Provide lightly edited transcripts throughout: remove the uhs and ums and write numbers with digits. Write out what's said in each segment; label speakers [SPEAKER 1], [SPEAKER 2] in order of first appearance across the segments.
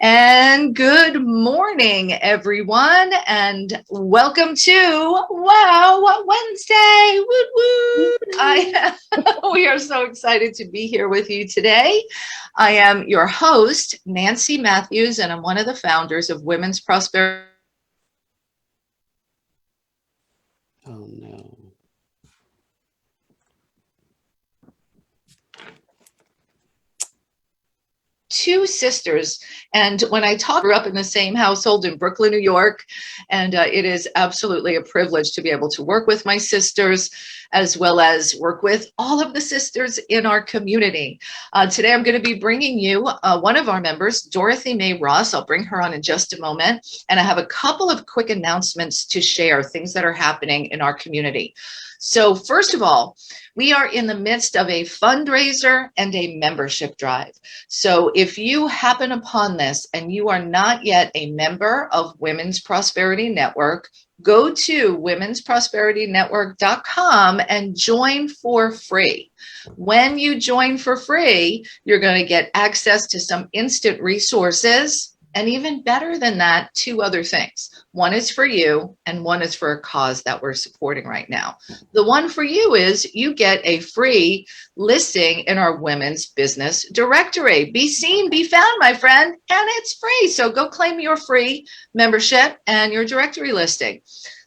[SPEAKER 1] And good morning, everyone, and welcome to Wow Wednesday. Woot woot! We are so excited to be here with you today. I am your host, Nancy Matthews, and I'm one of the founders of Women's Prosperity.
[SPEAKER 2] Oh no.
[SPEAKER 1] Two sisters, and when I talk, grew up in the same household in Brooklyn, New York, and it is absolutely a privilege to be able to work with my sisters as well as work with all of the sisters in our community. Today I'm going to be bringing you one of our members, Dorothy Mae Ross. I'll bring her on in just a moment, and I have a couple of quick announcements to share, things that are happening in our community. So first of all, we are in the midst of a fundraiser and a membership drive. So if you happen upon this and you are not yet a member of Women's Prosperity Network, go to womensprosperitynetwork.com and join for free. When you join for free, you're going to get access to some instant resources. And even better than that, two other things. One is for you and one is for a cause that we're supporting right now. The one for you is you get a free listing in our women's business directory. Be seen, be found, my friend, and it's free. So go claim your free membership and your directory listing.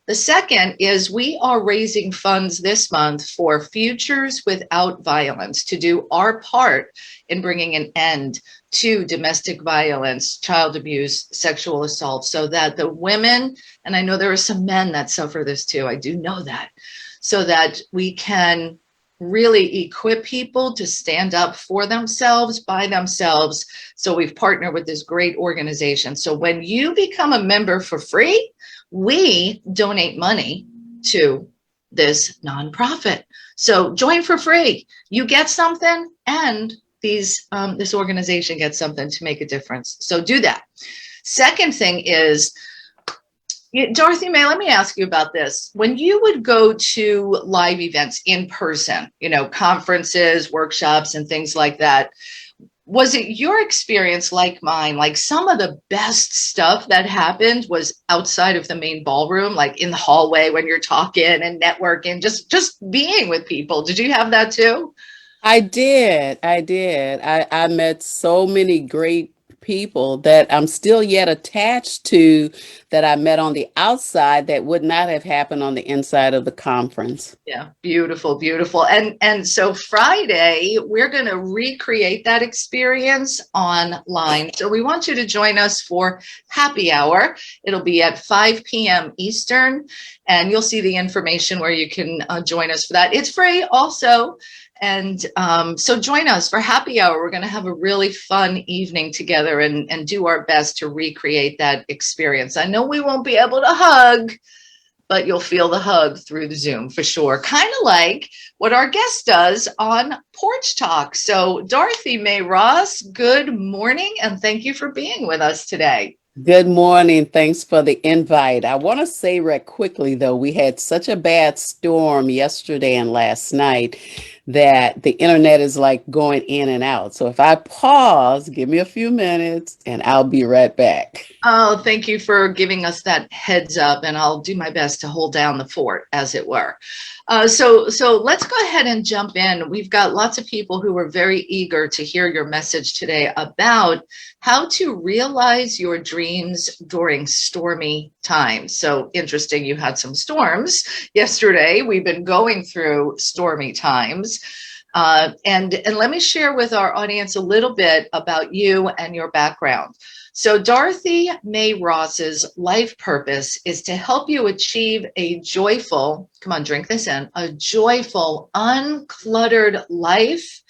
[SPEAKER 1] The second is we are raising funds this month for Futures Without Violence to do our part in bringing an end to domestic violence, child abuse, sexual assault, so that the women, and I know there are some men that suffer this too, I do know that, so that we can really equip people to stand up for themselves, by themselves. So we've partnered with this great organization. So when you become a member for free, we donate money to this nonprofit. So join for free. You get something, and this organization gets something to make a difference. So do that. Second thing is, Dorothy Mae, let me ask you about this. When you would go to live events in person, conferences, workshops, and things like that, was it your experience like mine? Like some of the best stuff that happened was outside of the main ballroom, like in the hallway when you're talking and networking, just being with people. Did you have that too?
[SPEAKER 2] I did. I met so many great people that I'm still yet attached to that I met on the outside that would not have happened on the inside of the conference.
[SPEAKER 1] Yeah, beautiful, beautiful. And so Friday, we're going to recreate that experience online. So we want you to join us for happy hour. It'll be at 5 p.m. Eastern, and you'll see the information where you can join us for that. It's free also. And so join us for happy hour. We're going to have a really fun evening together and do our best to recreate that experience. I know we won't be able to hug, but you'll feel the hug through the Zoom for sure. Kind of like what our guest does on Porch Talk. So Dorothy Mae Ross, good morning, and thank you for being with us today.
[SPEAKER 2] Good morning. Thanks for the invite. I want to say right quickly, though, we had such a bad storm yesterday and last night that the internet is like going in and out. So if I pause, give me a few minutes and I'll be right back.
[SPEAKER 1] Oh, thank you for giving us that heads up, and I'll do my best to hold down the fort, as it were. So let's go ahead and jump in. We've got lots of people who are very eager to hear your message today about how to realize your dreams during stormy times. So interesting, you had some storms yesterday. We've been going through stormy times. And let me share with our audience a little bit about you and your background. So Dorothy Mae Ross's life purpose is to help you achieve a joyful, come on, drink this in, a joyful, uncluttered life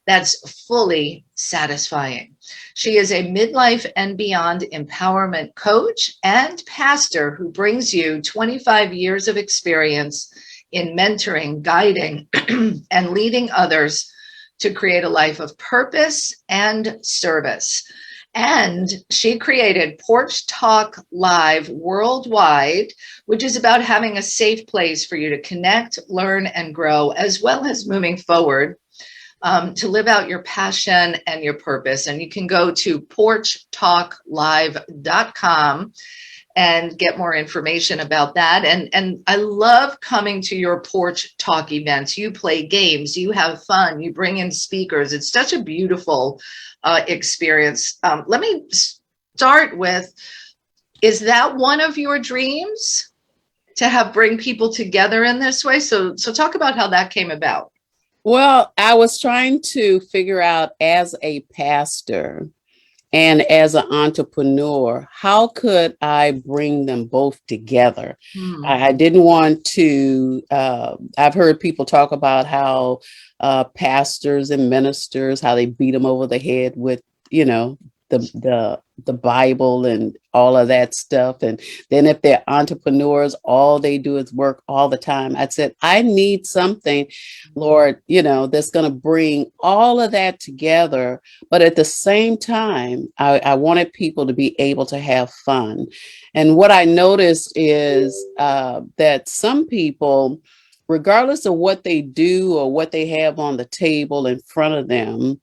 [SPEAKER 1] that's fully satisfying. She is a midlife and beyond empowerment coach and pastor who brings you 25 years of experience in mentoring, guiding, and leading others to create a life of purpose and service. And she created Porch Talk Live worldwide, which is about having a safe place for you to connect, learn, and grow, as well as moving forward. to live out your passion and your purpose. And you can go to porchtalklive.com and get more information about that. And I love coming to your porch talk events. You play games, you have fun, you bring in speakers. It's such a beautiful experience. Let me start with, is that one of your dreams, to have bring people together in this way? So talk about how that came about.
[SPEAKER 2] Well, I was trying to figure out, as a pastor and as an entrepreneur, how could I bring them both together? I didn't want to, I've heard people talk about how pastors and ministers, how they beat them over the head with, you know, the Bible and all of that stuff. And then if they're entrepreneurs, all they do is work all the time. I said, I need something, Lord, that's going to bring all of that together. But at the same time, I wanted people to be able to have fun. And what I noticed is that some people, regardless of what they do or what they have on the table in front of them,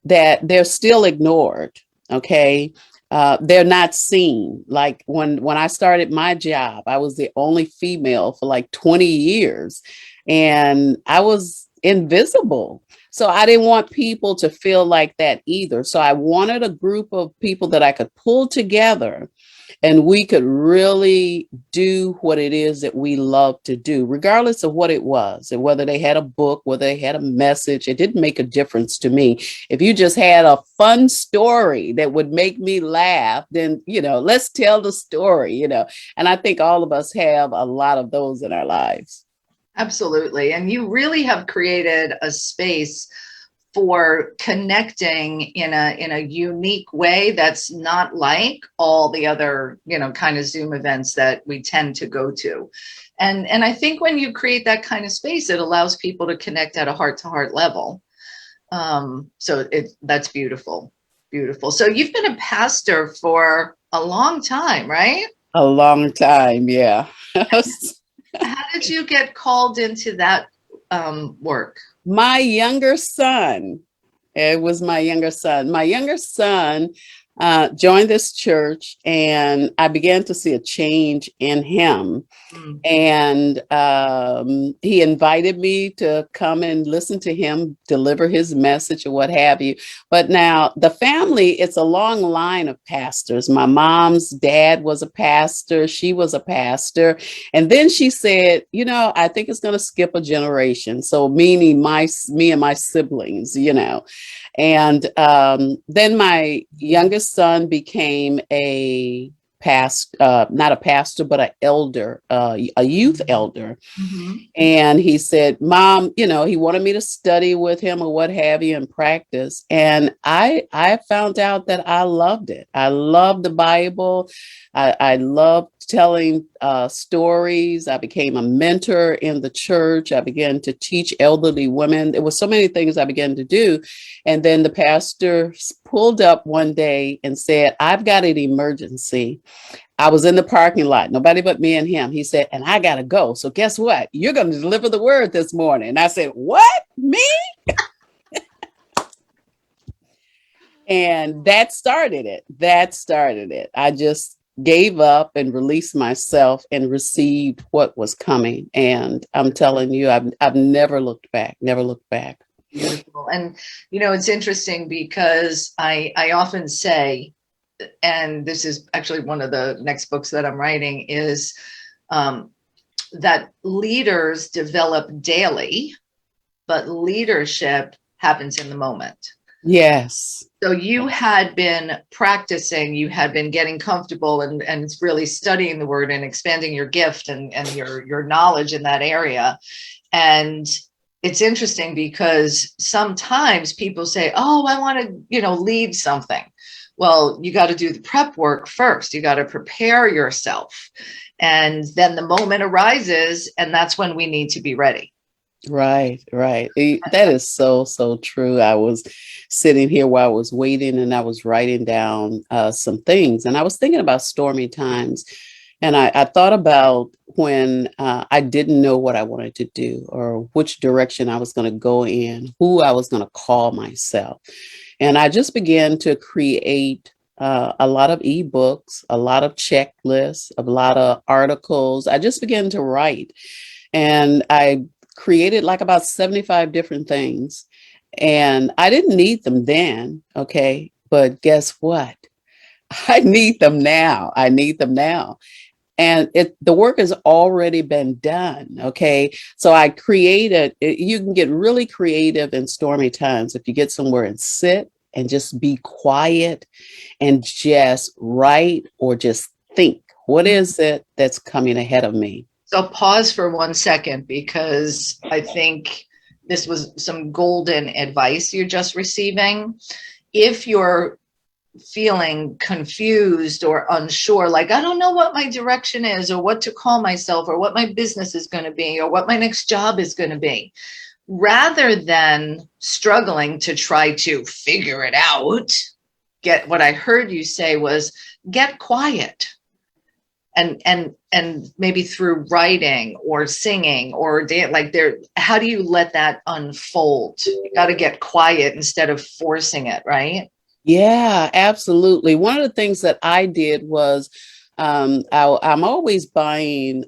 [SPEAKER 2] that they're still ignored. Okay. They're not seen. Like when I started my job, I was the only female for like 20 years and I was invisible. So I didn't want people to feel like that either. So I wanted a group of people that I could pull together and we could really do what it is that we love to do, regardless of what it was, and whether they had a book, whether they had a message. It didn't make a difference to me. If you just had a fun story that would make me laugh, then, let's tell the story, and I think all of us have a lot of those in our lives.
[SPEAKER 1] Absolutely. And you really have created a space for connecting in a unique way that's not like all the other, kind of Zoom events that we tend to go to. And I think when you create that kind of space, it allows people to connect at a heart-to-heart level. So that's beautiful, beautiful. So you've been a pastor for a long time, right?
[SPEAKER 2] A long time, yeah.
[SPEAKER 1] How did you get called into that work?
[SPEAKER 2] My younger son. It was my younger son. My younger son joined this church, and I began to see a change in him. And he invited me to come and listen to him deliver his message or what have you. But now the family, it's a long line of pastors. My mom's dad was a pastor. She was a pastor. And then she said, I think it's going to skip a generation. So meaning me and my siblings, And then my youngest son became a not a pastor, but an elder, a youth elder. Mm-hmm. And he said, Mom, he wanted me to study with him or what have you and practice. And I found out that I loved it. I loved the Bible. I loved telling stories. I became a mentor in the church. I began to teach elderly women. There were so many things I began to do. And then the pastor pulled up one day and said, I've got an emergency. I was in the parking lot, nobody but me and him. He said, and I got to go. So guess what? You're going to deliver the word this morning. And I said, what? Me? And that started it. I just gave up and released myself and received what was coming. And I'm telling you, I've never looked back.
[SPEAKER 1] Beautiful. And, it's interesting because I often say, and this is actually one of the next books that I'm writing, is that leaders develop daily, but leadership happens in the moment.
[SPEAKER 2] Yes.
[SPEAKER 1] So you had been practicing, you had been getting comfortable and really studying the word and expanding your gift and your knowledge in that area. And it's interesting because sometimes people say, oh, I want to, lead something. Well, you got to do the prep work first. You got to prepare yourself. And then the moment arises, and that's when we need to be ready.
[SPEAKER 2] Right. That is so true. I was sitting here while I was waiting and I was writing down some things, and I was thinking about Stormy times. And I thought about when I didn't know what I wanted to do or which direction I was going to go in, who I was going to call myself. And I just began to create a lot of ebooks, a lot of checklists, a lot of articles. I just began to write and I created like about 75 different things. And I didn't need them then. Okay. But guess what? I need them now. I need them now. And the work has already been done. Okay. So I created, you can get really creative in stormy times if you get somewhere and sit and just be quiet and just write or just think. What is it that's coming ahead of me?
[SPEAKER 1] So pause for 1 second, because I think this was some golden advice you're just receiving. If you're feeling confused or unsure, like, I don't know what my direction is or what to call myself or what my business is going to be or what my next job is going to be, rather than struggling to try to figure it out, what I heard you say was get quiet. And maybe through writing or singing or dance, like there, how do you let that unfold? You got to get quiet instead of forcing it, right?
[SPEAKER 2] Yeah, absolutely. One of the things that I did was I'm always buying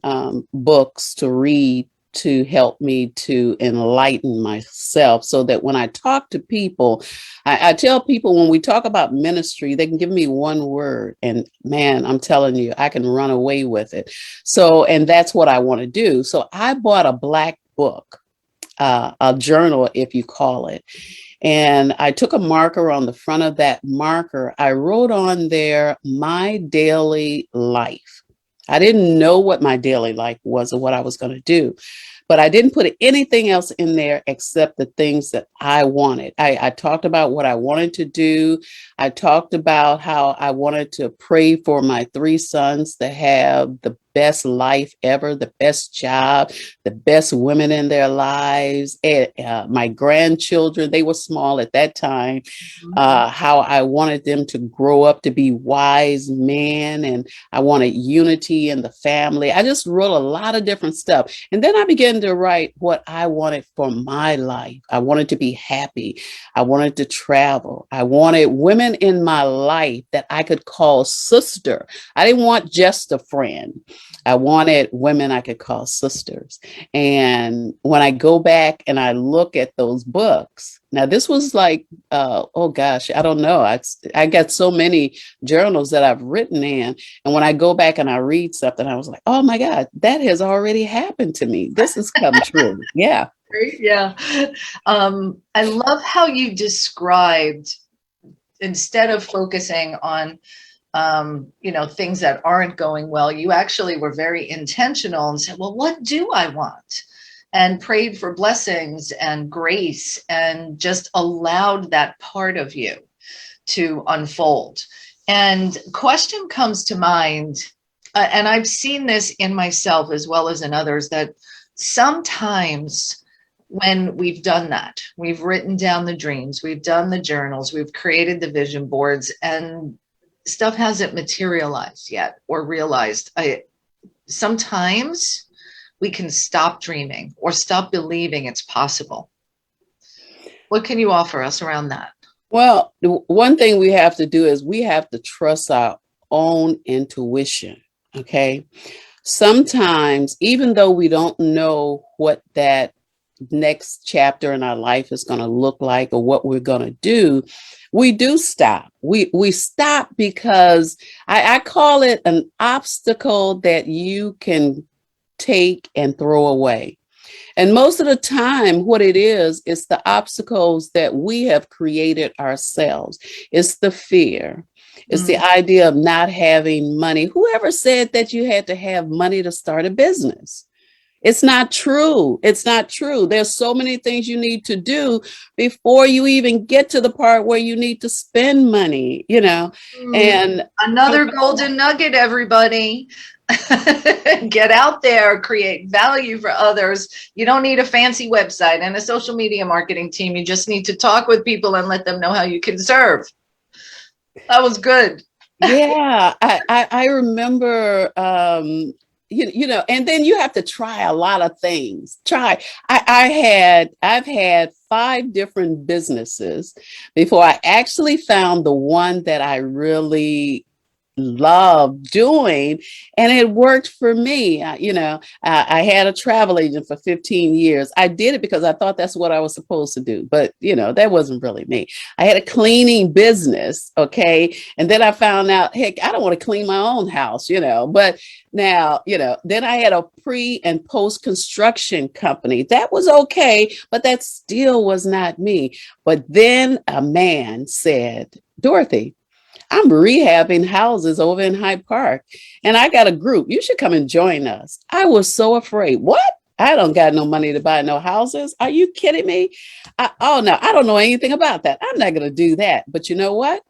[SPEAKER 2] books to read to help me to enlighten myself so that when I talk to people, I tell people when we talk about ministry, they can give me one word and man, I'm telling you, I can run away with it. So, and that's what I want to do. So I bought a black book, a journal, if you call it. And I took a marker on the front of that marker. I wrote on there my daily life. I didn't know what my daily life was or what I was going to do, but I didn't put anything else in there except the things that I wanted. I talked about what I wanted to do. I talked about how I wanted to pray for my three sons to have the best life ever, the best job, the best women in their lives. And, my grandchildren, they were small at that time, how I wanted them to grow up to be wise men. And I wanted unity in the family. I just wrote a lot of different stuff. And then I began to write what I wanted for my life. I wanted to be happy. I wanted to travel. I wanted women in my life that I could call sister. I didn't want just a friend. I wanted women I could call sisters. And when I go back and I look at those books, now this was like, oh gosh, I don't know. I got so many journals that I've written in. And when I go back and I read something, I was like, oh my God, that has already happened to me. This has come true. Yeah.
[SPEAKER 1] Yeah. I love how you described, instead of focusing on things that aren't going well, you actually were very intentional and said, well, what do I want? And prayed for blessings and grace and just allowed that part of you to unfold. And question comes to mind, and I've seen this in myself as well as in others, that sometimes when we've done that, we've written down the dreams, we've done the journals, we've created the vision boards, and stuff hasn't materialized yet or realized. Sometimes we can stop dreaming or stop believing it's possible. What can you offer us around that?
[SPEAKER 2] Well, one thing we have to do is we have to trust our own intuition. Okay. Sometimes, even though we don't know what that next chapter in our life is going to look like or what we're going to do, we do stop. We stop because I call it an obstacle that you can take and throw away. And most of the time, what it is the obstacles that we have created ourselves. It's the fear. It's the idea of not having money. Whoever said that you had to have money to start a business? It's not true. It's not true. There's so many things you need to do before you even get to the part where you need to spend money, and
[SPEAKER 1] another golden nugget, everybody. Get out there, create value for others. You don't need a fancy website and a social media marketing team. You just need to talk with people and let them know how you can serve. That was good.
[SPEAKER 2] Yeah, I remember, and then you have to try a lot of things. I've had 5 different businesses before I actually found the one that I really love doing, and it worked for me. I had a travel agent for 15 years. I did it because I thought that's what I was supposed to do, but that wasn't really me. I had a cleaning business, okay, and then I found out, heck, I don't want to clean my own house, but now, then I had a pre and post construction company. That was okay, but that still was not me. But then a man said, Dorothy, I'm rehabbing houses over in Hyde Park, and I got a group. You should come and join us. I was so afraid. What? I don't got no money to buy no houses. Are you kidding me? Oh, no, I don't know anything about that. I'm not going to do that. But you know what?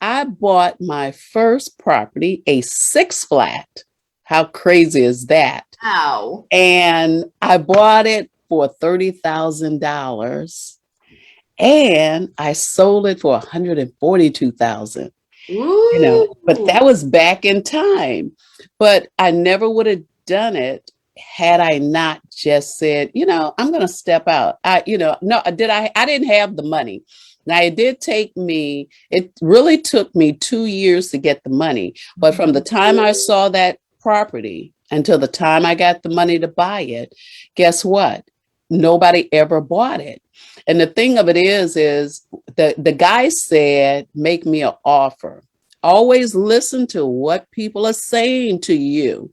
[SPEAKER 2] I bought my first property, a 6 flat. How crazy is that?
[SPEAKER 1] Wow.
[SPEAKER 2] And I bought it for $30,000, and I sold it for $142,000. But
[SPEAKER 1] Ooh.
[SPEAKER 2] that was back in time. But I never would have done it had I not just said, I'm going to step out. No, I didn't have the money. Now it really took me 2 years to get the money. But from the time I saw that property until the time I got the money to buy it, guess what? Nobody ever bought it. And the thing of it is the guy said, make me an offer. Always listen to what people are saying to you.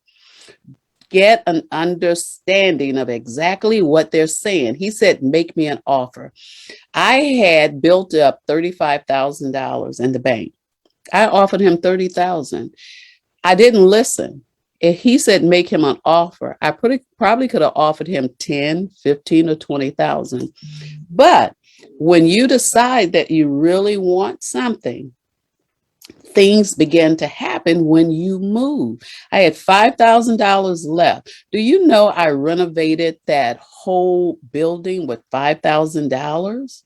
[SPEAKER 2] Get an understanding of exactly what they're saying. He said, make me an offer. I had built up $35,000 in the bank. I offered him 30,000. I didn't listen. If he said make him an offer, I probably could have offered him 10, 15, or 20,000. But when you decide that you really want something, things begin to happen when you move. I had $5,000 left. Do you know I renovated that whole building with $5,000?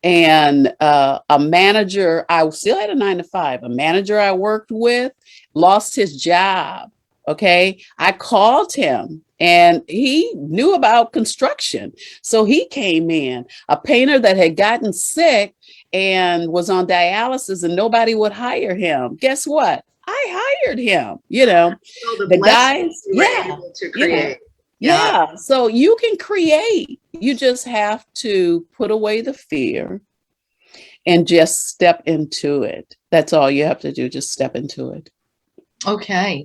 [SPEAKER 2] And a manager, I still had a 9 to 5, a manager I worked with lost his job. Okay. I called him and he knew about construction. So he came in, a painter that had gotten sick and was on dialysis and nobody would hire him. Guess what? I hired him,
[SPEAKER 1] So the
[SPEAKER 2] the
[SPEAKER 1] blessings
[SPEAKER 2] guys.
[SPEAKER 1] you were
[SPEAKER 2] Yeah.
[SPEAKER 1] able to
[SPEAKER 2] You know,
[SPEAKER 1] create. Yeah.
[SPEAKER 2] yeah. So you can create. You just have to put away the fear and just step into it. That's all you have to do. Just step into it.
[SPEAKER 1] Okay.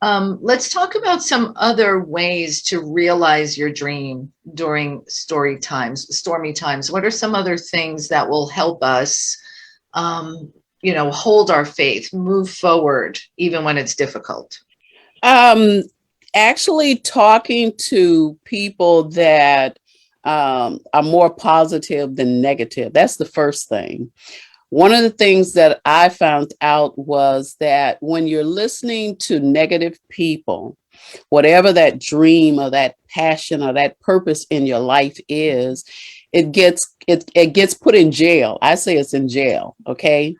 [SPEAKER 1] Let's talk about some other ways to realize your dream during stormy times. What are some other things that will help us, hold our faith, move forward, even when it's difficult?
[SPEAKER 2] Um, Actually, talking to people that are more positive than negative. That's the first thing. One of the things that I found out was that when you're listening to negative people, whatever that dream or that passion or that purpose in your life is, it gets put in jail. I say it's in jail, okay?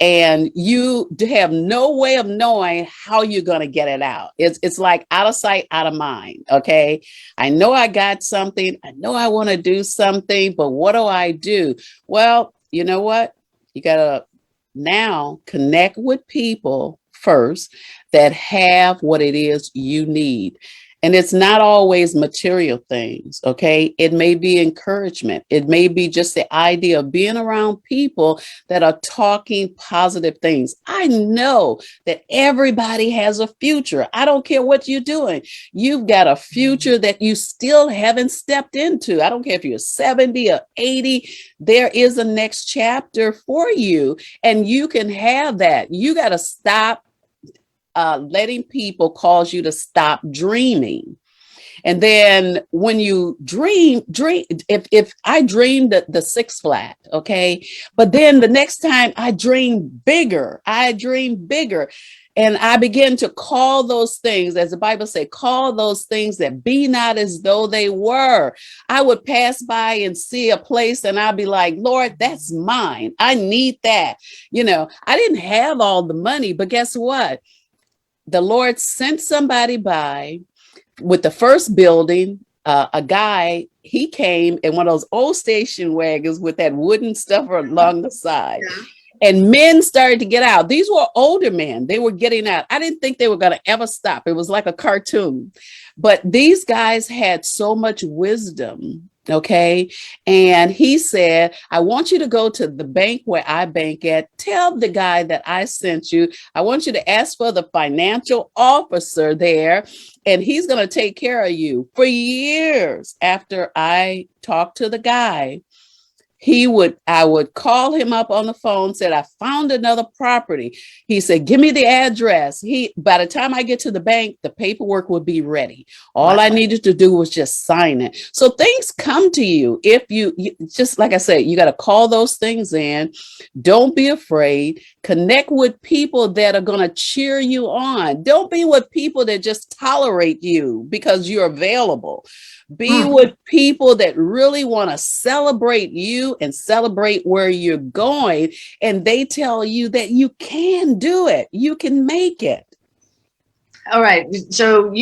[SPEAKER 2] And you have no way of knowing how you're going to get it out. It's like out of sight, out of mind. Okay. I know I got something. I know I want to do something, but what do I do? Well, you know what? You got to now connect with people first that have what it is you need. And it's not always material things, okay? It may be encouragement. It may be just the idea of being around people that are talking positive things. I know that everybody has a future. I don't care what you're doing. You've got a future that you still haven't stepped into. I don't care if you're 70 or 80, there is a next chapter for you, and you can have that. You got to stop letting people cause you to stop dreaming. And then when you dream, if I dreamed the six flat, okay, but then the next time I dream bigger. And I begin to call those things, as the Bible say, call those things that be not as though they were. I would pass by and see a place and I'd be like, Lord, that's mine. I need that. I didn't have all the money, but guess what? The Lord sent somebody by with the first building. A guy, he came in one of those old station wagons with that wooden stuff along the side.
[SPEAKER 1] Yeah.
[SPEAKER 2] And men started to get out. These were older men. They were getting out. I didn't think they were going to ever stop. It was like a cartoon. But these guys had so much wisdom. Okay. And he said, I want you to go to the bank where I bank at. Tell the guy that I sent you. I want you to ask for the financial officer there, and he's going to take care of you. For years after I talked to the guy, I would call him up on the phone, said, I found another property. He said, give me the address. By the time I get to the bank, the paperwork would be ready. All I needed to do was just sign it. So things come to you. If you just, like I said, you got to call those things in. Don't be afraid. Connect with people that are going to cheer you on. Don't be with people that just tolerate you because you're available. Be with people that really want to celebrate you and celebrate where you're going. And they tell you that you can do it. You can make it.
[SPEAKER 1] All right. So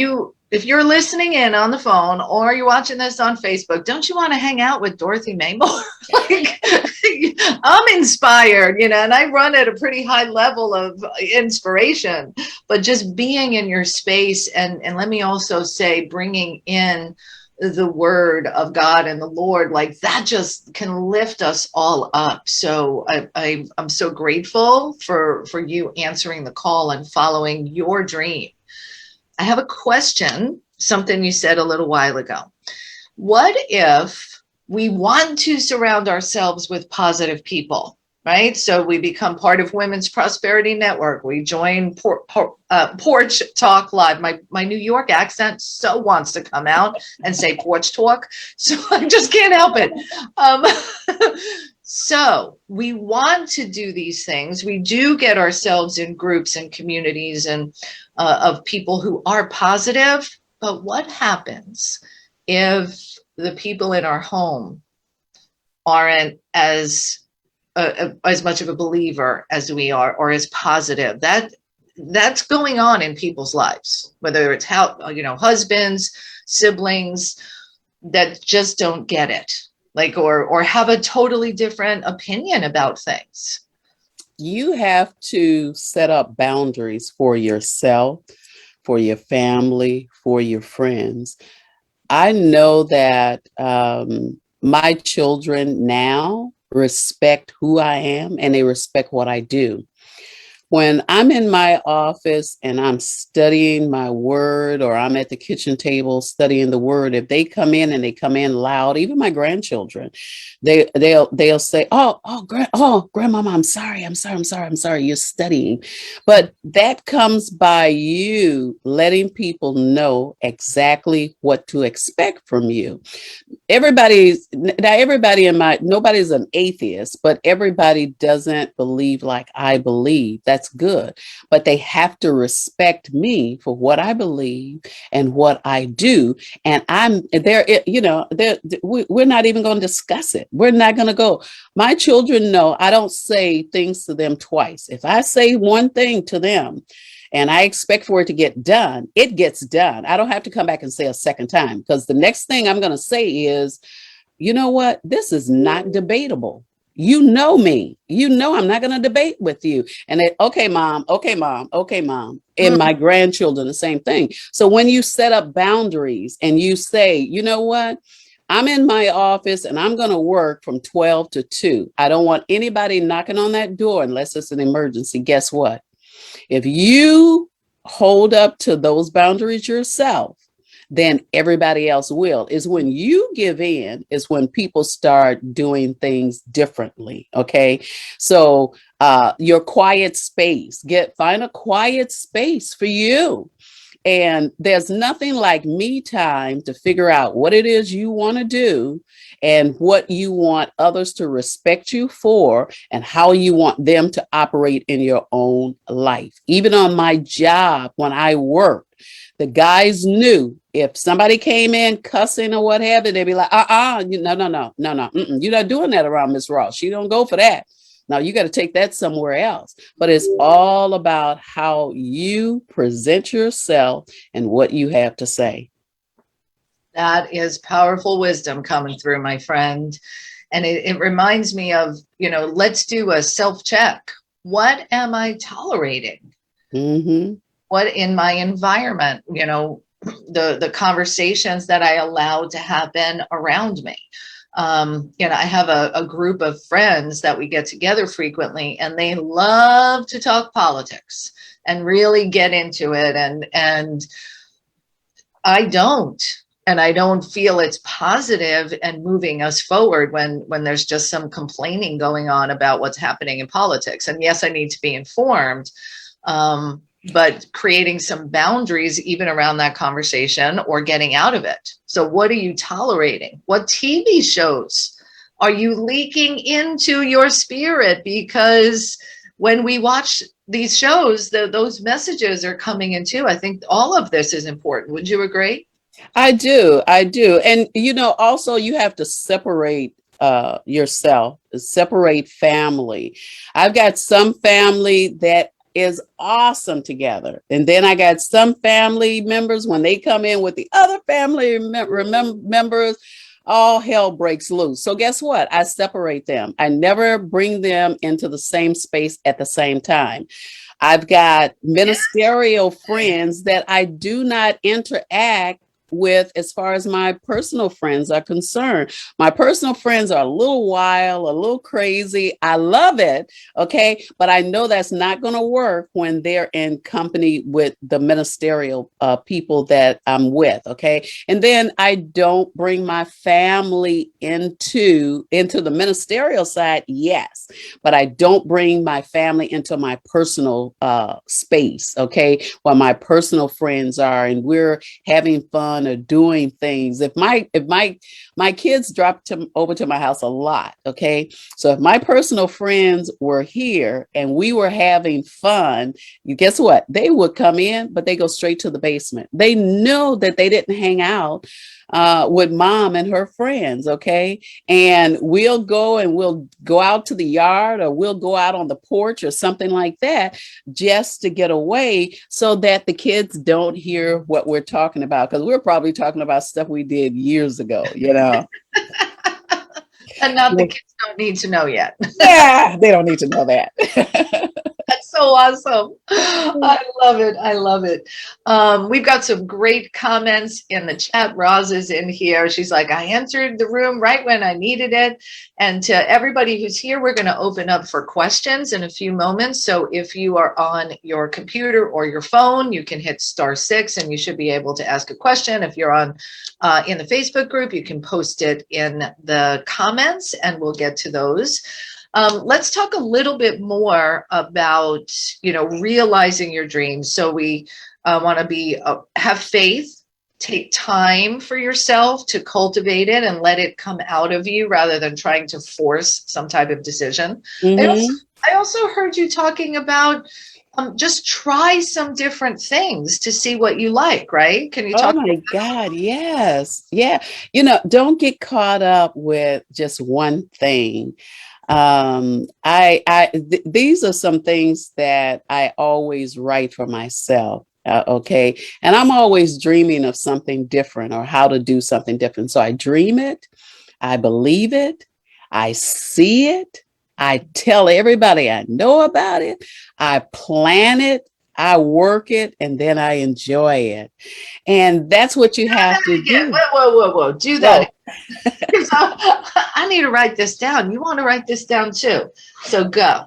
[SPEAKER 1] if you're listening in on the phone or you're watching this on Facebook, don't you want to hang out with Dorothy Maymore? Like, I'm inspired, and I run at a pretty high level of inspiration, but just being in your space and let me also say, bringing in the word of God and the Lord, like that just can lift us all up. So I'm so grateful for you answering the call and following your dream. I have a question, something you said a little while ago. What if we want to surround ourselves with positive people, right? So we become part of Women's Prosperity Network. We join Porch Talk Live. My New York accent so wants to come out and say Porch Talk, so I just can't help it. So we want to do these things. We do get ourselves in groups and communities and of people who are positive. But what happens if the people in our home aren't as much of a believer as we are, or as positive? That's going on in people's lives, whether it's husbands, siblings that just don't get it, like, or have a totally different opinion about things.
[SPEAKER 2] You have to set up boundaries for yourself, for your family, for your friends. I know that my children now respect who I am and they respect what I do. When I'm in my office and I'm studying my word, or I'm at the kitchen table studying the word, if they come in and they come in loud, even my grandchildren, they'll say, grandmama, I'm sorry, you're studying. But that comes by you letting people know exactly what to expect from you. Nobody's an atheist, but everybody doesn't believe like I believe. That's good. But they have to respect me for what I believe and what I do. And we're not even going to discuss it. We're not going to go. My children know I don't say things to them twice. If I say one thing to them, and I expect for it to get done, it gets done. I don't have to come back and say a second time, because the next thing I'm going to say is, you know what? This is not debatable. You know me. You know I'm not going to debate with you. And okay, mom. And my grandchildren, the same thing. So when you set up boundaries and you say, you know what? I'm in my office and I'm going to work from 12 to 2. I don't want anybody knocking on that door unless it's an emergency. Guess what? If you hold up to those boundaries yourself, then everybody else will. Is when you give in, is when people start doing things differently. Okay. So your quiet space, find a quiet space for you. And there's nothing like me time to figure out what it is you want to do and what you want others to respect you for and how you want them to operate in your own life. Even on my job, when I worked, the guys knew if somebody came in cussing or what have you, they'd be like, no, you're not doing that around Miss Ross. She don't go for that. Now you got to take that somewhere else. But it's all about how you present yourself and what you have to say.
[SPEAKER 1] That is powerful wisdom coming through, my friend. And it reminds me of, let's do a self-check. What am I tolerating?
[SPEAKER 2] Mm-hmm.
[SPEAKER 1] What in my environment, the conversations that I allow to happen around me. I have a group of friends that we get together frequently, and they love to talk politics and really get into it. And I don't. And I don't feel it's positive and moving us forward when there's just some complaining going on about what's happening in politics. And yes, I need to be informed, but creating some boundaries even around that conversation or getting out of it. So what are you tolerating? What TV shows are you leaking into your spirit? Because when we watch these shows, those messages are coming in too. I think all of this is important. Would you agree?
[SPEAKER 2] I do. And, also you have to separate yourself, separate family. I've got some family that is awesome together. And then I got some family members, when they come in with the other family members, all hell breaks loose. So guess what? I separate them. I never bring them into the same space at the same time. I've got ministerial friends that I do not interact with as far as my personal friends are concerned. My personal friends are a little wild, a little crazy. I love it. Okay. But I know that's not going to work when they're in company with the ministerial people that I'm with. Okay. And then I don't bring my family into the ministerial side. Yes. But I don't bring my family into my personal space. Okay. Where my personal friends are, and we're having fun or doing things. If my kids drop over to my house a lot, okay? So if my personal friends were here and we were having fun, you guess what? They would come in, but they go straight to the basement. They know that they didn't hang out with mom and her friends, okay? And we'll go out to the yard, or we'll go out on the porch or something like that, just to get away so that the kids don't hear what we're talking about, because we're probably talking about stuff we did years ago.
[SPEAKER 1] And not the kids don't need to know yet.
[SPEAKER 2] Yeah, they don't need to know that.
[SPEAKER 1] That's so awesome. I love it. I love it. We've got some great comments in the chat. Roz is in here. She's like, I entered the room right when I needed it. And to everybody who's here, we're going to open up for questions in a few moments. So if you are on your computer or your phone, you can hit *6 and you should be able to ask a question. If you're on in the Facebook group, you can post it in the comments and we'll get to those. Let's talk a little bit more about, realizing your dreams. So we want to have faith, take time for yourself to cultivate it and let it come out of you rather than trying to force some type of decision.
[SPEAKER 2] Mm-hmm.
[SPEAKER 1] I also heard you talking about just try some different things to see what you like, right? Can you talk?
[SPEAKER 2] Oh my God, yes. Yeah. Don't get caught up with just one thing. These are some things that I always write for myself. Okay. And I'm always dreaming of something different or how to do something different. So I dream it, I believe it, I see it, I tell everybody I know about it, I plan it, I work it, and then I enjoy it. And that's what you have to
[SPEAKER 1] Again.
[SPEAKER 2] do.
[SPEAKER 1] Whoa. Do that. I need to write this down. You want to write this down too. So go.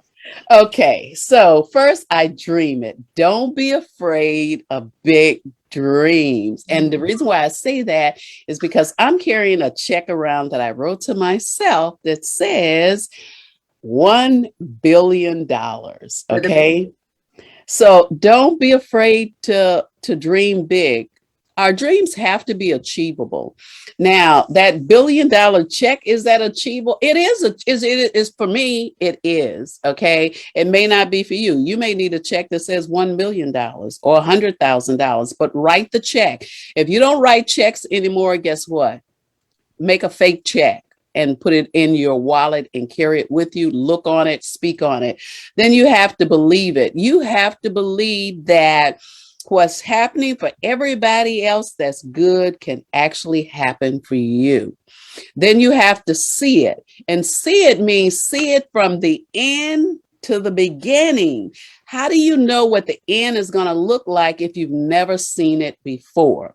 [SPEAKER 2] Okay, so first I dream it. Don't be afraid of big dreams. And the reason why I say that is because I'm carrying a check around that I wrote to myself that says $1 billion. Okay. So don't be afraid to to dream big, our dreams have to be achievable. Now, that $1 billion check, is that achievable? It is. It is for me. It is. Okay. It may not be for you. You may need a check that says $1 million or $100,000, but write the check. If you don't write checks anymore, guess what? Make a fake check and put it in your wallet and carry it with you. Look on it, speak on it. Then you have to believe it. You have to believe that what's happening for everybody else that's good can actually happen for you. Then you have to see it. And see it means see it from the end to the beginning. How do you know what the end is going to look like if you've never seen it before?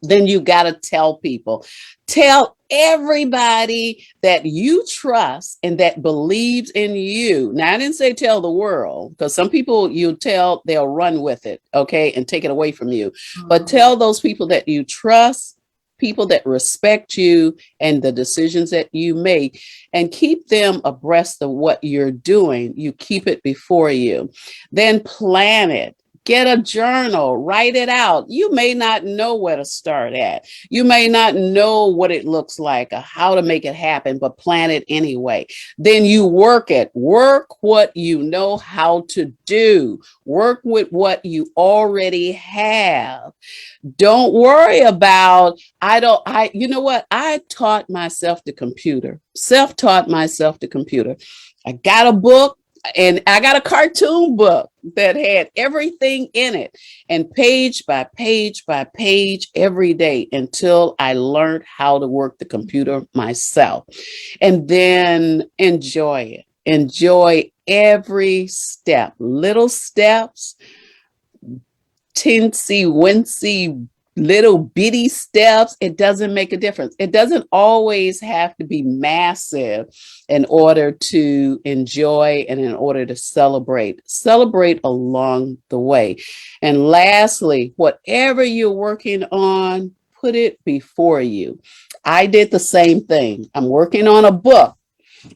[SPEAKER 2] Then you got to tell people. Tell everybody that you trust and that believes in you. Now, I didn't say tell the world, because some people you tell, they'll run with it, okay, and take it away from you. But tell those people that you trust, people that respect you and the decisions that you make, and keep them abreast of what you're doing. You keep it before you. Then plan it. Get a journal, write it out. You may not know where to start at. You may not know what it looks like or how to make it happen, but plan it anyway. Then you work it. Work what you know how to do. Work with what you already have. Don't worry about, you know what? I taught myself the computer, self-taught myself the computer. I got a book. And I got a cartoon book that had everything in it, and page by page by page every day until I learned how to work the computer myself. And then enjoy it. Enjoy every step, little steps, teensy wincy little bitty steps. It doesn't make a difference. It doesn't always have to be massive in order to enjoy and in order to celebrate along the way. And lastly, whatever you're working on, put it before you. I did the same thing. I'm working on a book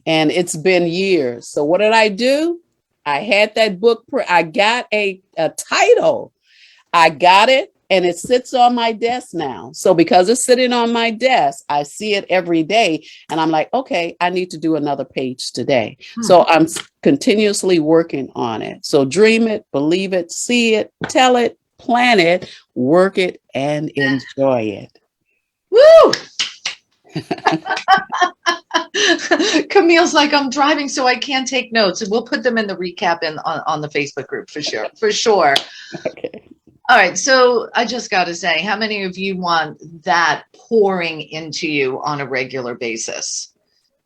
[SPEAKER 2] and it's been years. So what did I do? I had that book. I got a title. I got it. And it sits on my desk now. So because it's sitting on my desk, I see it every day. And I'm like, okay, I need to do another page today. So I'm continuously working on it. So dream it, believe it, see it, tell it, plan it, work it, and enjoy it.
[SPEAKER 1] Woo! Camille's like, I'm driving, so I can't take notes. And we'll put them in the recap on the Facebook group for sure. For sure.
[SPEAKER 2] Okay.
[SPEAKER 1] All right, so I just got to say, how many of you want that pouring into you on a regular basis?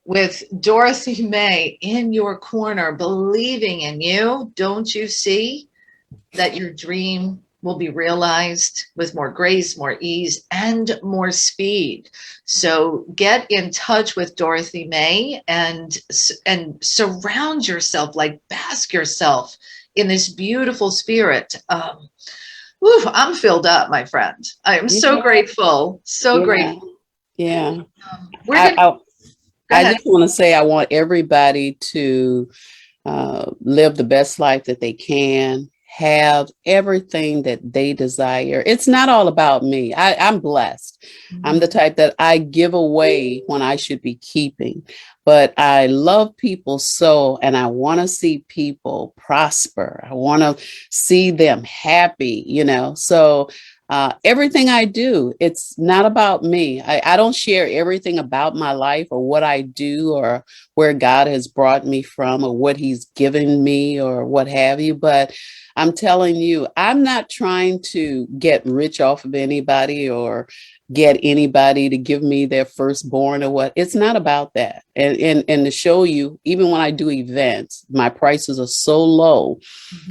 [SPEAKER 1] With Dorothy May in your corner, believing in you, don't you see that your dream will be realized with more grace, more ease, and more speed? So get in touch with Dorothy May and surround yourself, like bask yourself in this beautiful spirit. Whew, I'm filled up, my friend. I am so grateful. So grateful.
[SPEAKER 2] Yeah.
[SPEAKER 1] We're gonna, go
[SPEAKER 2] I
[SPEAKER 1] ahead.
[SPEAKER 2] just want to say I want everybody to live the best life that they can, have everything that they desire. It's not all about me. I'm blessed. I'm the type that I give away when I should be keeping. But I love people so, and I want to see people prosper. I want to see them happy, So everything I do, it's not about me. I don't share everything about my life or what I do or where God has brought me from or what he's given me or what have you. But I'm telling you, I'm not trying to get rich off of anybody or get anybody to give me their firstborn or what. It's not about that. And to show you, even when I do events, my prices are so low,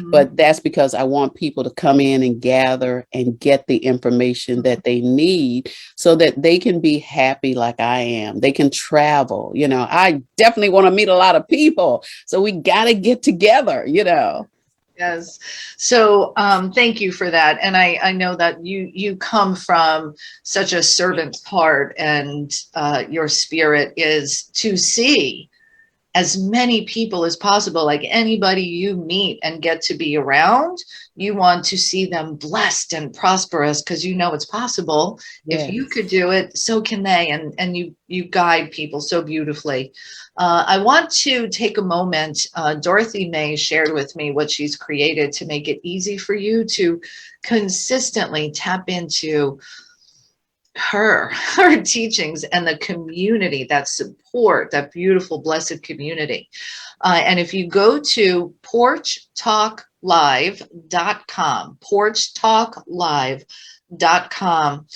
[SPEAKER 2] but that's because I want people to come in and gather and get the information that they need so that they can be happy like I am. They can travel. I definitely want to meet a lot of people. So we got to get together.
[SPEAKER 1] Yes. So thank you for that. And I know that you come from such a servant's heart, and your spirit is to see as many people as possible, like anybody you meet and get to be around, you want to see them blessed and prosperous because you know it's possible. If you
[SPEAKER 2] Yes.
[SPEAKER 1] could do it, so can they. And you guide people so beautifully. I want to take a moment. Dorothy May shared with me what she's created to make it easy for you to consistently tap into her teachings and the community, that support, that beautiful blessed community. And if you go to porchtalklive.com, porchtalklive.com,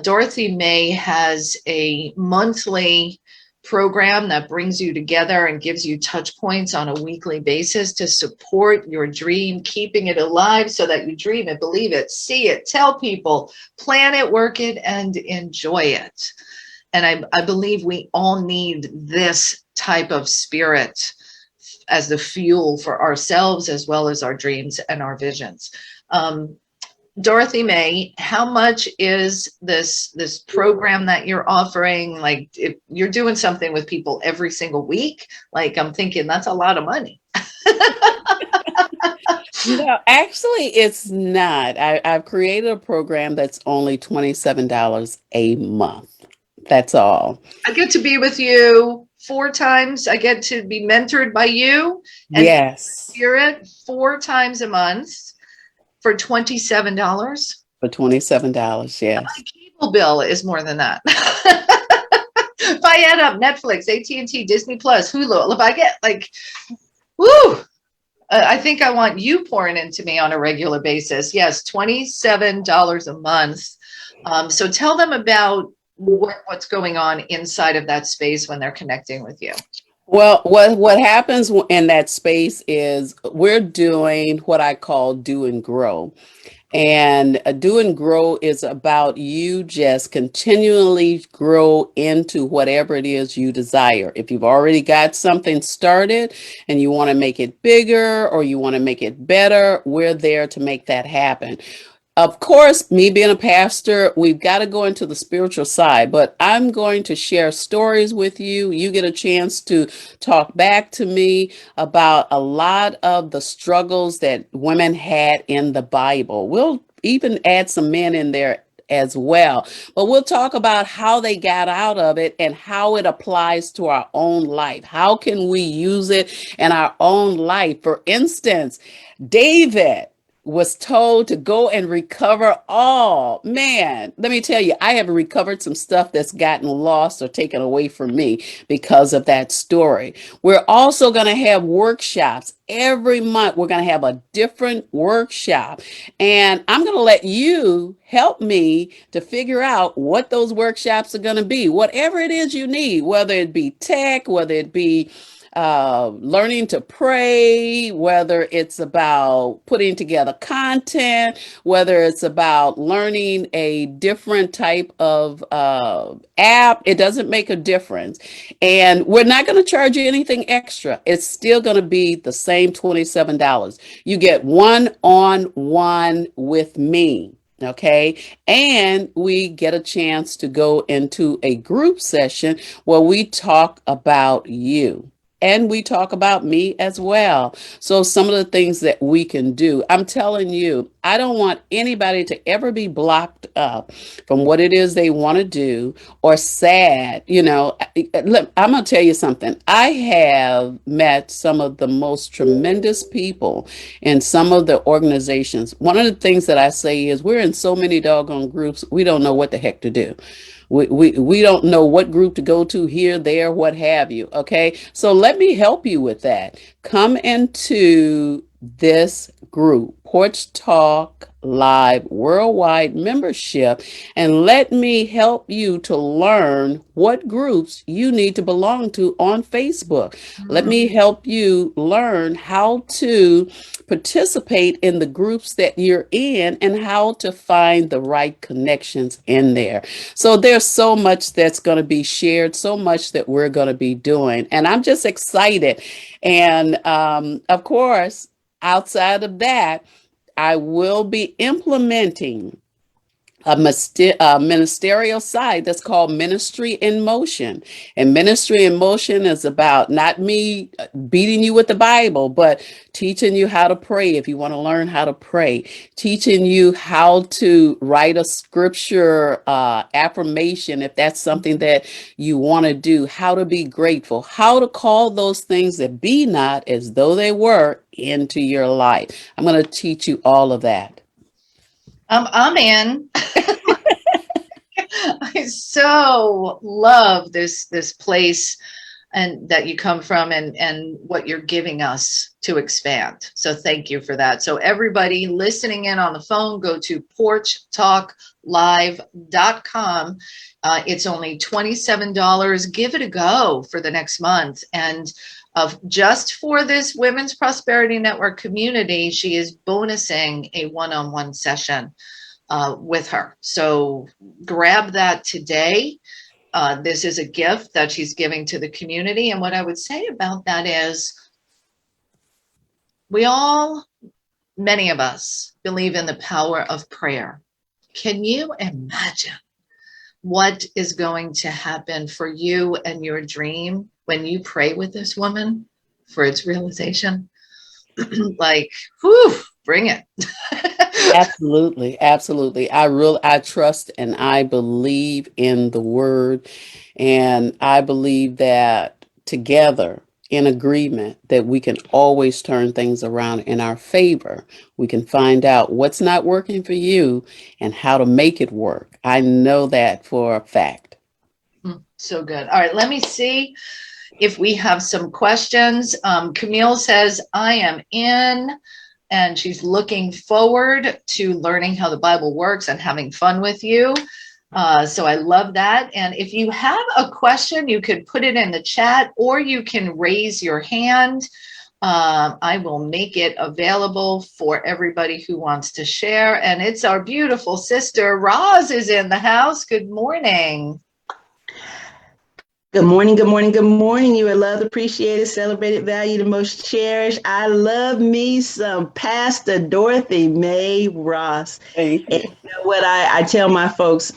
[SPEAKER 1] Dorothy May has a monthly program that brings you together and gives you touch points on a weekly basis to support your dream, keeping it alive so that you dream it, believe it, see it, tell people, plan it, work it, and enjoy it. And I believe we all need this type of spirit as the fuel for ourselves as well as our dreams and our visions. Dorothy May, how much is this program that you're offering? Like, if you're doing something with people every single week, like I'm thinking that's a lot of money.
[SPEAKER 2] No, actually, it's not. I've created a program that's only $27 a month. That's all.
[SPEAKER 1] I get to be with you 4 times. I get to be mentored by you and
[SPEAKER 2] Yes,
[SPEAKER 1] spirit 4 times a month for $27.
[SPEAKER 2] for $27.
[SPEAKER 1] My
[SPEAKER 2] Yes.
[SPEAKER 1] cable bill is more than that. If I add up Netflix, AT&T, Disney Plus, Hulu, if I get like, woo, I think I want you pouring into me on a regular basis. Yes, $27 a month. So tell them about what's going on inside of that space when they're connecting with you.
[SPEAKER 2] Well, what happens in that space is we're doing what I call do and grow. And do and grow is about you just continually grow into whatever it is you desire. If you've already got something started and you want to make it bigger or you want to make it better, we're there to make that happen. Of course, me being a pastor, we've got to go into the spiritual side, but I'm going to share stories with you. You get a chance to talk back to me about a lot of the struggles that women had in the Bible. We'll even add some men in there as well, but we'll talk about how they got out of it and how it applies to our own life. How can we use it in our own life? For instance, David was told to go and recover all. Man, let me tell you, I have recovered some stuff that's gotten lost or taken away from me because of that story. We're also going to have workshops. Every month, we're going to have a different workshop. And I'm going to let you help me to figure out what those workshops are going to be. Whatever it is you need, whether it be tech, whether it be learning to pray, whether it's about putting together content, whether it's about learning a different type of app, it doesn't make a difference. And we're not going to charge you anything extra. It's still going to be the same $27. You get one-on-one with me. Okay. And we get a chance to go into a group session where we talk about you. And we talk about me as well. So, some of the things that we can do, I'm telling you, I don't want anybody to ever be blocked up from what it is they want to do or sad. Look, I'm going to tell you something. I have met some of the most tremendous people in some of the organizations. One of the things that I say is we're in so many doggone groups, we don't know what the heck to do. We don't know what group to go to here, there, what have you. Okay. So let me help you with that. Come into this group, Porch Talk Live Worldwide Membership, and let me help you to learn what groups you need to belong to on Facebook. Let
[SPEAKER 1] Mm.
[SPEAKER 2] me help you learn how to participate in the groups that you're in and how to find the right connections in there. So there's so much that's going to be shared, so much that we're going to be doing. And I'm just excited. And of course, outside of that, I will be implementing a ministerial side that's called Ministry in Motion. And Ministry in Motion is about not me beating you with the Bible, but teaching you how to pray if you want to learn how to pray, teaching you how to write a scripture affirmation if that's something that you want to do, how to be grateful, how to call those things that be not as though they were into your life. I'm going to teach you all of that.
[SPEAKER 1] I'm in. I so love this place and that you come from and what you're giving us to expand. So thank you for that. So everybody listening in on the phone, go to porchtalklive.com. It's only $27. Give it a go for the next month. And just for this Women's Prosperity Network community, she is bonusing a one-on-one session with her. So grab that today. This is a gift that she's giving to the community. And what I would say about that is many of us believe in the power of prayer. Can you imagine what is going to happen for you and your dream when you pray with this woman for its realization? Like, whew, bring it.
[SPEAKER 2] Absolutely, absolutely. I trust and I believe in the word, and I believe that together in agreement that we can always turn things around in our favor. We can find out what's not working for you and how to make it work. I know that for a fact.
[SPEAKER 1] So good. All right, let me see if we have some questions. Camille says, I am in. And she's looking forward to learning how the Bible works and having fun with you. So I love that. And if you have a question, you could put it in the chat or you can raise your hand. I will make it available for everybody who wants to share. And it's our beautiful sister, Roz, is in the house. Good morning.
[SPEAKER 3] Good morning, good morning, good morning. You are loved, appreciated, celebrated, valued, and most cherished. I love me some Pastor Dorothy Mae Ross.
[SPEAKER 2] Thank
[SPEAKER 3] And
[SPEAKER 2] you.
[SPEAKER 3] you know what I tell my folks,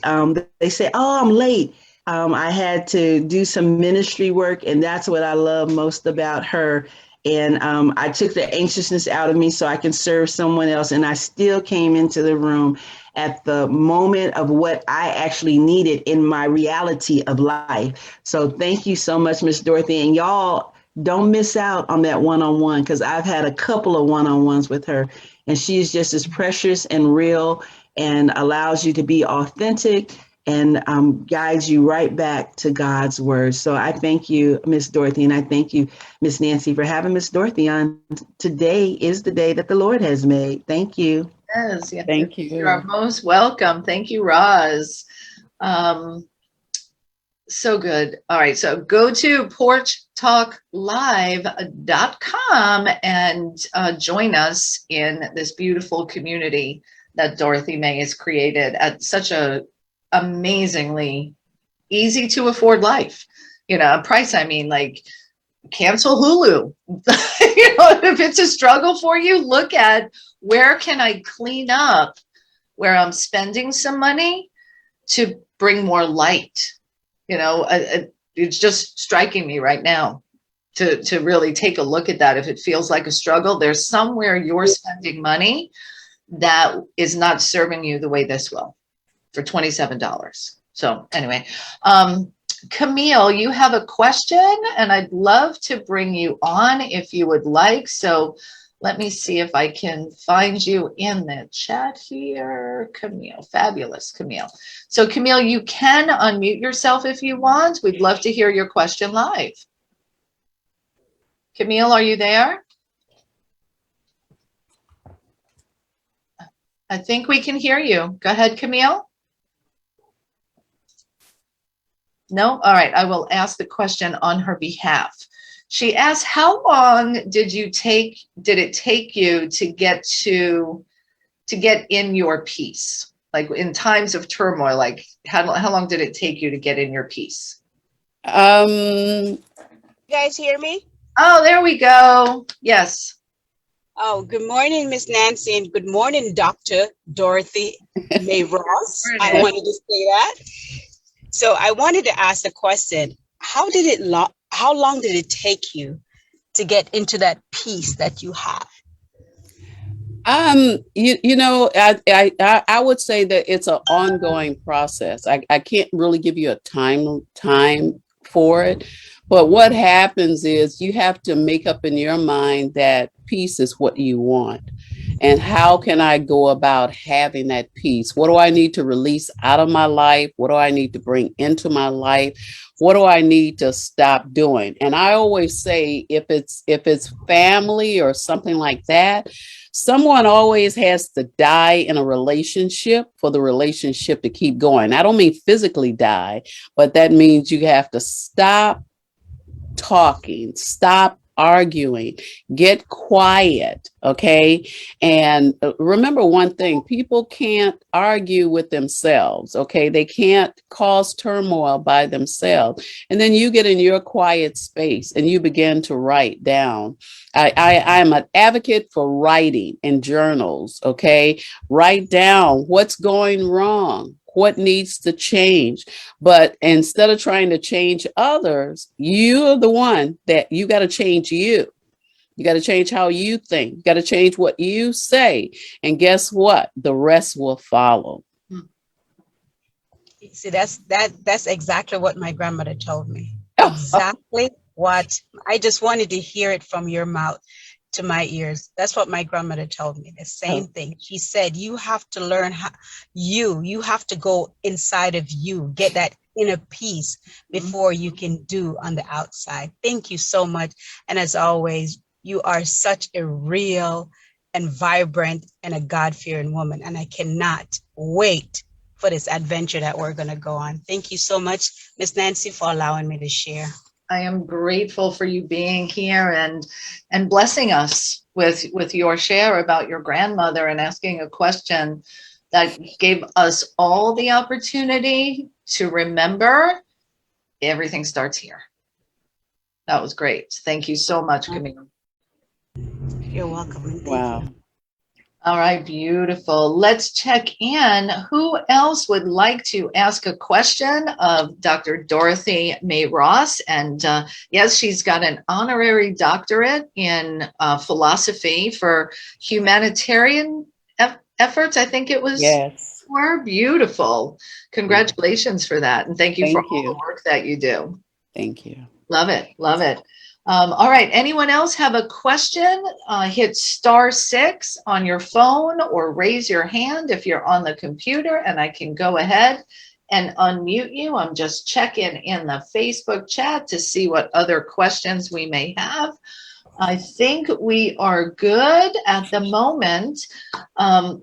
[SPEAKER 3] they say, oh, I'm late. I had to do some ministry work, and that's what I love most about her. And I took the anxiousness out of me so I can serve someone else. And I still came into the room at the moment of what I actually needed in my reality of life. So thank you so much, Miss Dorothy. And y'all don't miss out on that one-on-one, because I've had a couple of one-on-ones with her, and she is just as precious and real and allows you to be authentic and guides you right back to God's word. So I thank you, Miss Dorothy, and I thank you, Miss Nancy, for having Miss Dorothy on. Today is the day that the Lord has made. Thank you.
[SPEAKER 1] Yes, yes,
[SPEAKER 2] Thank
[SPEAKER 1] you are
[SPEAKER 2] you.
[SPEAKER 1] most welcome. Thank you, Roz. So good. All right. So go to porchtalklive.com and join us in this beautiful community that Dorothy Mae has created at such a amazingly easy to afford life. Price, I mean, like cancel Hulu. If it's a struggle for you, look at where can I clean up where I'm spending some money to bring more light. It's just striking me right now to really take a look at that. If it feels like a struggle, there's somewhere you're spending money that is not serving you the way this will for $27. So anyway, Camille, you have a question and I'd love to bring you on if you would like. So let me see if I can find you in the chat here. Camille, fabulous, Camille. So Camille, you can unmute yourself if you want. We'd love to hear your question live. Camille, are you there? I think we can hear you. Go ahead, Camille. No? All right, I will ask the question on her behalf. She asked, how long did it take you to get in your peace? Like in times of turmoil, like how long did it take you to get in your peace?
[SPEAKER 4] You guys hear me?
[SPEAKER 1] Oh, there we go. Yes.
[SPEAKER 4] Oh, good morning, Miss Nancy, and good morning, Dr. Dorothy May Ross. I
[SPEAKER 1] Morning.
[SPEAKER 4] wanted to say that. So I wanted to ask the question, how long did it take you to get into that peace that you have?
[SPEAKER 2] I would say that it's an ongoing process. I can't really give you a time for it. But what happens is you have to make up in your mind that peace is what you want. And how can I go about having that peace? What do I need to release out of my life? What do I need to bring into my life? What do I need to stop doing? And I always say if it's family or something like that, someone always has to die in a relationship for the relationship to keep going. I don't mean physically die, but that means you have to stop talking, stop arguing, get quiet, okay? And remember one thing, people can't argue with themselves, okay? They can't cause turmoil by themselves. And then you get in your quiet space and you begin to write down. I'm an advocate for writing in journals, okay? Write down what's going wrong, what needs to change. But instead of trying to change others, you're the one that you got to change you. You got to change how you think. You got to change what you say. And guess what? The rest will follow.
[SPEAKER 4] See, that's exactly what my grandmother told me. Exactly what I just wanted to hear it from your mouth to my ears. That's what my grandmother told me. The same thing. She said, you have to learn how you have to go inside of you, get that inner peace before you can do on the outside. Thank you so much. And as always, you are such a real and vibrant and a God-fearing woman. And I cannot wait for this adventure that we're going to go on. Thank you so much, Miss Nancy, for allowing me to share.
[SPEAKER 1] I am grateful for you being here and blessing us with your share about your grandmother and asking a question that gave us all the opportunity to remember everything starts here. That was great. Thank you so much, Camille.
[SPEAKER 4] You're welcome. Thank
[SPEAKER 2] Wow.
[SPEAKER 4] you.
[SPEAKER 1] All right, beautiful. Let's check in. Who else would like to ask a question of Dr. Dorothy May Ross? And yes, she's got an honorary doctorate in philosophy for humanitarian efforts. I think it was.
[SPEAKER 2] Yes.
[SPEAKER 1] We're beautiful. Congratulations for that. And thank you for all the work that you do.
[SPEAKER 2] Thank you.
[SPEAKER 1] Love it. Love it. All right. Anyone else have a question? Hit *6 on your phone or raise your hand if you're on the computer and I can go ahead and unmute you. I'm just checking in the Facebook chat to see what other questions we may have. I think we are good at the moment.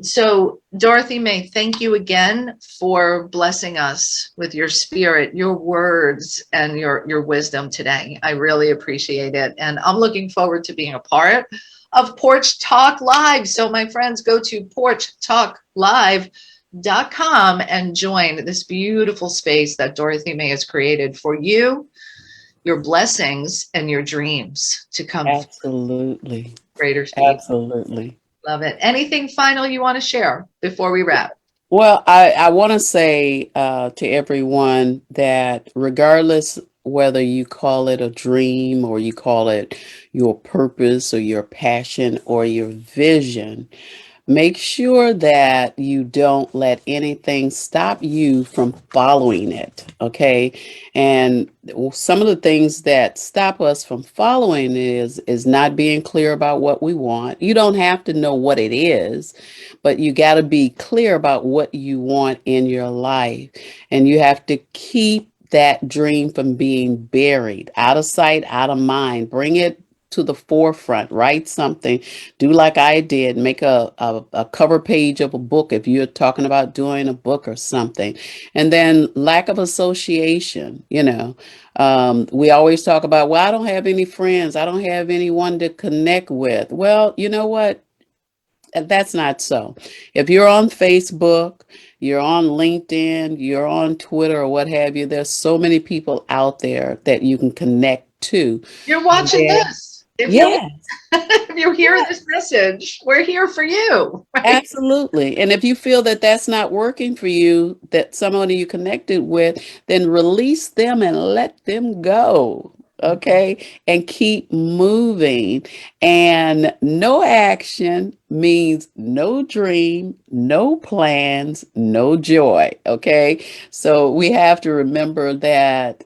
[SPEAKER 1] So Dorothy May, thank you again for blessing us with your spirit, your words, and your wisdom today. I really appreciate it. And I'm looking forward to being a part of Porch Talk Live. So my friends, go to porchtalklive.com and join this beautiful space that Dorothy May has created for you, your blessings, and your dreams to come.
[SPEAKER 2] Absolutely.
[SPEAKER 1] Greater speed.
[SPEAKER 2] Absolutely.
[SPEAKER 1] Love it. Anything final you want to share before we wrap?
[SPEAKER 2] Well, I want to say to everyone that regardless whether you call it a dream or you call it your purpose or your passion or your vision, make sure that you don't let anything stop you from following it, okay? And some of the things that stop us from following is not being clear about what we want. You don't have to know what it is, but you got to be clear about what you want in your life. And you have to keep that dream from being buried, out of sight, out of mind. Bring it to the forefront, write something, do like I did, make a cover page of a book if you're talking about doing a book or something. And then lack of association, we always talk about, well, I don't have any friends, I don't have anyone to connect with. Well, you know what? That's not so. If you're on Facebook, you're on LinkedIn, you're on Twitter or what have you, there's so many people out there that you can connect to.
[SPEAKER 1] You're watching this. If you
[SPEAKER 2] Yeah.
[SPEAKER 1] if you hear this message, we're here for you. Right?
[SPEAKER 2] Absolutely. And if you feel that that's not working for you, that someone you connected with, then release them and let them go. Okay. And keep moving. And no action means no dream, no plans, no joy. Okay. So we have to remember that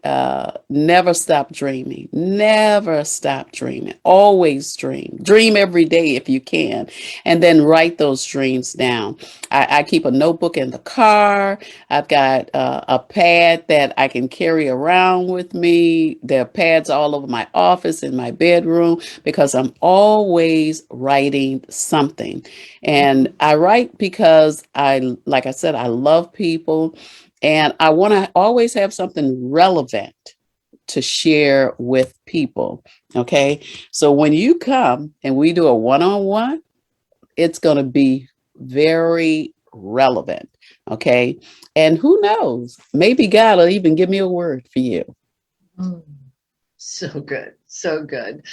[SPEAKER 2] never stop dreaming. Never stop dreaming. Always dream. Dream every day if you can, and then write those dreams down. I keep a notebook in the car. I've got a pad that I can carry around with me. There are pads all over my office, in my bedroom, because I'm always writing something. And I write because like I said, I love people, and I want to always have something relevant to share with people. Okay. So when you come and we do a one-on-one, it's going to be very relevant. Okay. And who knows, maybe God will even give me a word for you.
[SPEAKER 1] Mm, so good. So good.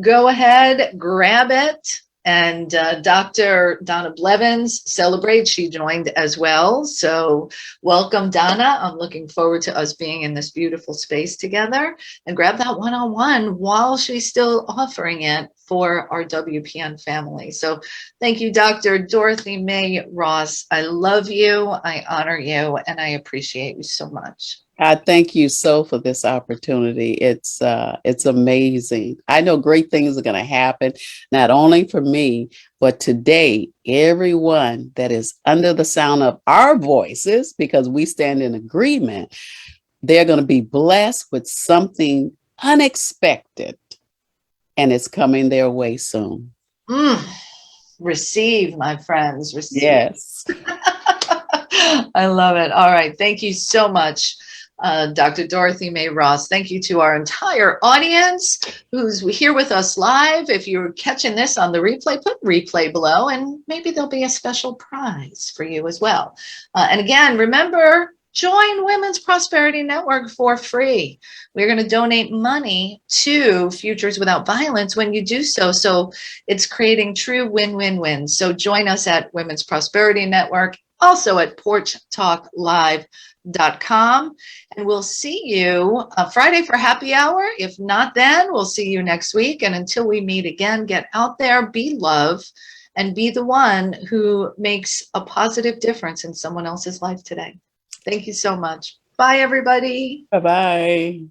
[SPEAKER 1] Go ahead, grab it. And Dr. Donna Blevins celebrates. She joined as well. So welcome, Donna. I'm looking forward to us being in this beautiful space together. And grab that one-on-one while she's still offering it for our WPN family. So thank you, Dr. Dorothy May Ross. I love you. I honor you. And I appreciate you so much.
[SPEAKER 2] I thank you so for this opportunity. It's amazing. I know great things are going to happen, not only for me, but today, everyone that is under the sound of our voices, because we stand in agreement, they're going to be blessed with something unexpected, and it's coming their way soon.
[SPEAKER 1] Receive, my friends. Receive.
[SPEAKER 2] Yes.
[SPEAKER 1] I love it. All right. Thank you so much, Dr. Dorothy May Ross. Thank you to our entire audience who's here with us live. If you're catching this on the replay, put replay below, and maybe there'll be a special prize for you as well. And again, remember, join Women's Prosperity Network for free. We're going to donate money to Futures Without Violence when you do so. So it's creating true win-win-win. So join us at Women's Prosperity Network, also at porchtalklive.com. And we'll see you Friday for happy hour. If not, then we'll see you next week. And until we meet again, get out there, be love, and be the one who makes a positive difference in someone else's life today. Thank you so much. Bye, everybody.
[SPEAKER 2] Bye-bye.